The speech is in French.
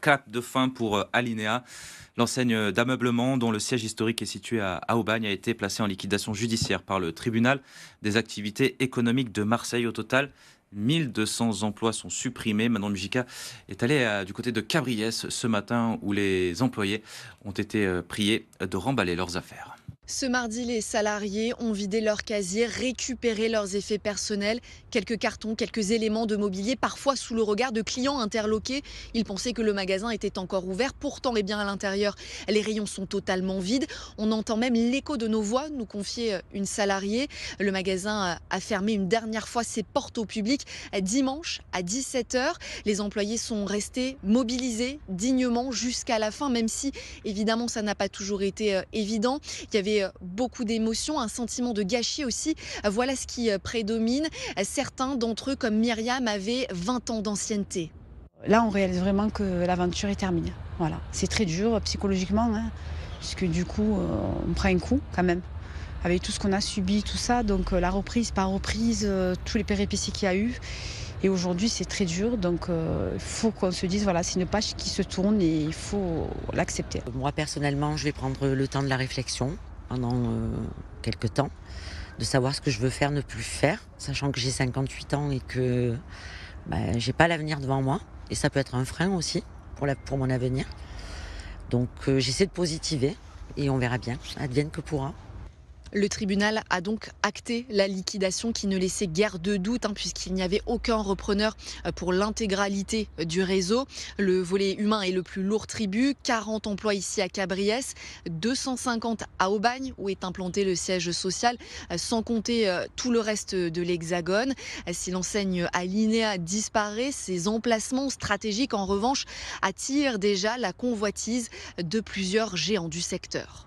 clap de fin pour Alinéa. L'enseigne d'ameublement dont le siège historique est situé à Aubagne a été placée en liquidation judiciaire par le tribunal des activités économiques de Marseille. Au total, 1200 emplois sont supprimés. Manon Mujica est allée du côté de Cabriès ce matin où les employés ont été priés de remballer leurs affaires. Ce mardi, les salariés ont vidé leur casier, récupéré leurs effets personnels, quelques cartons, quelques éléments de mobilier, parfois sous le regard de clients interloqués. Ils pensaient que le magasin était encore ouvert, pourtant, eh bien, à l'intérieur, les rayons sont totalement vides. On entend même l'écho de nos voix, nous confiait une salariée. Le magasin a fermé une dernière fois ses portes au public dimanche à 17h. Les employés sont restés mobilisés dignement jusqu'à la fin, même si, évidemment, ça n'a pas toujours été évident. Il y avait beaucoup d'émotions, un sentiment de gâchis aussi. Voilà ce qui prédomine. Certains d'entre eux, comme Myriam, avaient 20 ans d'ancienneté. Là, on réalise vraiment que l'aventure est terminée. Voilà. C'est très dur psychologiquement, hein, puisque du coup, on prend un coup quand même, avec tout ce qu'on a subi, tout ça. Donc la reprise par reprise, tous les péripéties qu'il y a eu. Et aujourd'hui, c'est très dur, donc il faut qu'on se dise, voilà, c'est une page qui se tourne et il faut l'accepter. Moi, personnellement, je vais prendre le temps de la réflexion pendant quelques temps, de savoir ce que je veux faire, ne plus faire, sachant que j'ai 58 ans et que j'ai pas l'avenir devant moi. Et ça peut être un frein aussi pour mon avenir. Donc j'essaie de positiver et on verra bien, advienne que pourra. Le tribunal a donc acté la liquidation qui ne laissait guère de doute puisqu'il n'y avait aucun repreneur pour l'intégralité du réseau. Le volet humain est le plus lourd tribut, 40 emplois ici à Cabriès, 250 à Aubagne où est implanté le siège social, sans compter tout le reste de l'Hexagone. Si l'enseigne Alinéa disparaît, ses emplacements stratégiques en revanche attirent déjà la convoitise de plusieurs géants du secteur.